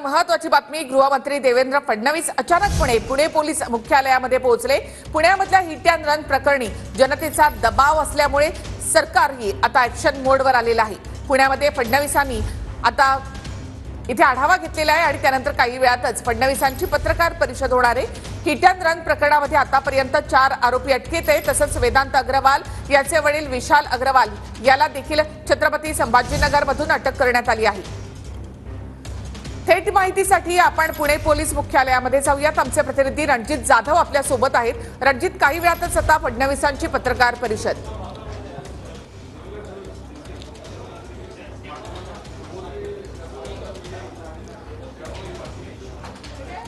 महत्त्वाची बातमी। गृहमंत्री देवेंद्र फडणवीस अचानकपणे पुणे पोलीस मुख्यालयामध्ये पोहोचले। पुण्यामधल्या हिट अँड रन प्रकरणी जनतेचा दबाव असल्यामुळे सरकारही आता ॲक्शन मोडवर आलेलं आहे। पुण्यामध्ये फडणवीसांनी आता इथे आढावा घेतलेला आहे आणि त्यानंतर काही वेळातच फडणवीसांची पत्रकार परिषद होणार आहे। हिट अँड रन प्रकरणामध्ये आतापर्यंत 4 आरोपी अटकेत आहेत। तसंच वेदांत अग्रवाल याचे वडील विशाल अग्रवाल याला देखील छत्रपती संभाजीनगरमधून अटक करण्यात आली आहे। थेट माहितीसाठी आपण पुणे पोलीस मुख्यालयामध्ये जाऊयात। आमचे प्रतिनिधी रणजित जाधव आपल्या सोबत आहेत। रणजित, काही वेळातच आता फडणवीसांची पत्रकार परिषद।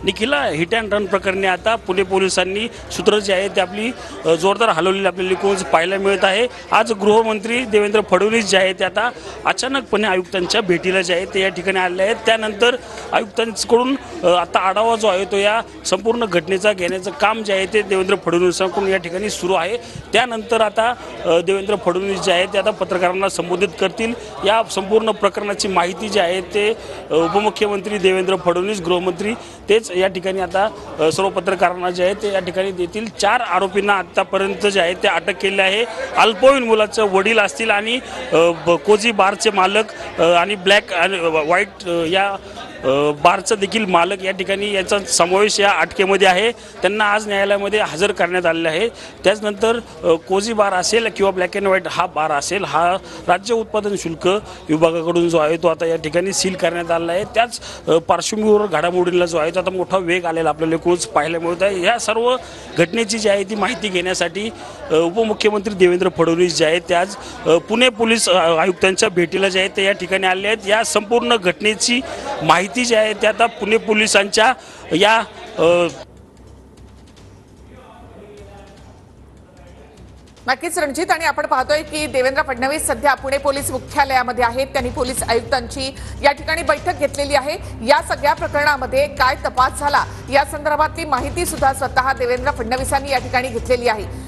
निखिला, हिट अँड रन प्रकरणी आता पुणे पोलिसांनी सूत्र जे आहे ते आपली जोरदार हलवलेली आपल्याला कोच पाहायला मिळत आहे। आज गृहमंत्री देवेंद्र फडणवीस जे आहे ते आता अचानकपणे आयुक्तांच्या भेटीला जे आहे ते या ठिकाणी आले आहेत। त्यानंतर आयुक्तांकडून आता आढावा जो आहे तो या संपूर्ण घटनेचा घेण्याचं काम जे आहे ते देवेंद्र फडणवीसांकडून या ठिकाणी सुरू आहे। त्यानंतर आता देवेंद्र फडणवीस जे आहे ते आता पत्रकारांना संबोधित करतील। या संपूर्ण प्रकरणाची माहिती जी आहे ते उपमुख्यमंत्री देवेंद्र फडणवीस, गृहमंत्री तेच या ठिकाणी आता सर्व पत्रकारांना जे आहे ते या ठिकाणी देतील। 4 आरोपींना आतापर्यंत जे आहे ते अटक केले आहे। अल्पवयीन मुलाचे वडील असतील आणि कोजी बारचे मालक आणि ब्लॅक आणि व्हाईट या बारचा देखील मालक या ठिकाणी याचा समावेश या अटकेमध्ये आहे। त्यांना आज न्यायालयामध्ये हजर करण्यात आलेले आहे। त्याचनंतर कोजी बार असेल किंवा ब्लॅक अँड व्हाईट हा बार असेल, हा राज्य उत्पादन शुल्क विभागाकडून जो आहे तो आता या ठिकाणी सील करण्यात आलेला आहे। त्याच पार्श्वभूमीवर घडामोडीला जो आहे तो आता मोठा वेग आलेला आपल्याला कोच पाहायला मिळत आहे। या सर्व घटनेची जी आहे ती माहिती घेण्यासाठी उपमुख्यमंत्री देवेंद्र फडणवीस जे आहेत ते आज पुणे पोलीस आयुक्तांच्या भेटीला जे आहे ते या ठिकाणी आले आहेत। या संपूर्ण घटनेची माहिती जी आहे ते आता पुणे पोलिसांच्या या नक्कीच रणजित, आणि आपण पाहतोय की देवेंद्र फडणवीस सध्या पुणे पोलीस मुख्यालयामध्ये आहेत। त्यांनी पोलीस आयुक्तांची या ठिकाणी बैठक घेतलेली आहे। या सगळ्या प्रकरणामध्ये काय तपास झाला या संदर्भातली माहिती सुद्धा स्वतः देवेंद्र फडणवीसांनी या ठिकाणी घेतलेली आहे।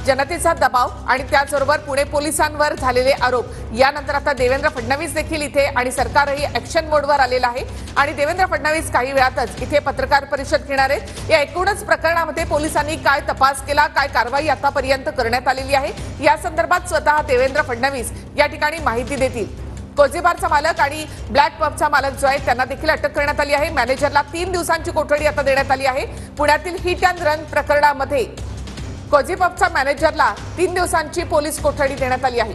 जनतेचा दबाव आणि त्याचबरोबर पुणे पोलिसांवर झालेले आरोप यानंतर आता देवेंद्र फडणवीस देखील इथे आणि सरकारही ॲक्शन मोडवर आलेलं आहे आणि देवेंद्र फडणवीस काही वेळातच इथे पत्रकार परिषद घेणार आहेत। या एकूणच प्रकरणामध्ये पोलिसांनी काय तपास केला, काय कारवाई आतापर्यंत करण्यात आलेली आहे या संदर्भात स्वतः देवेंद्र फडणवीस या ठिकाणी माहिती देतील। कोजीबारचा मालक आणि ब्लॅक पबचा मालक जो आहे त्यांना देखील अटक करण्यात आली आहे। मॅनेजरला 3 दिवसांची कोठडी आता देण्यात आली आहे। पुण्यातील हिट अँड रन प्रकरणामध्ये कोजी पबच्या मॅनेजरला 3 दिवसांची पोलीस कोठडी देण्यात आली आहे।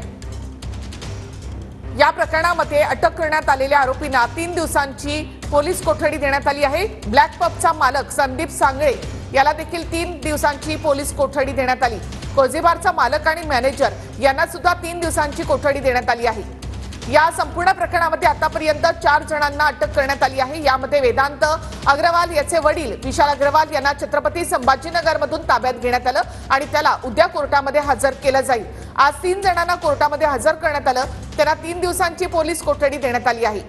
या प्रकरणामध्ये अटक करण्यात आलेल्या आरोपींना 3 दिवसांची पोलीस कोठडी देण्यात आली आहे। ब्लॅक पबचा मालक संदीप सांगळे याला देखील 3 दिवसांची पोलीस कोठडी देण्यात आली। कोजीबारचा मालक आणि मॅनेजर यांना सुद्धा 3 दिवसांची कोठडी देण्यात आली आहे। या संपूर्ण प्रकरणामध्ये आतापर्यंत 4 जणांना अटक करण्यात आली आहे। यामध्ये वेदांत अग्रवाल याचे वडील विशाल अग्रवाल यांना छत्रपती संभाजीनगरमधून ताब्यात घेण्यात आलं आणि त्याला उद्या कोर्टामध्ये हजर केलं जाईल। आज 3 जणांना कोर्टामध्ये हजर करण्यात आलं। त्यांना 3 दिवसांची पोलीस कोठडी देण्यात आली आहे।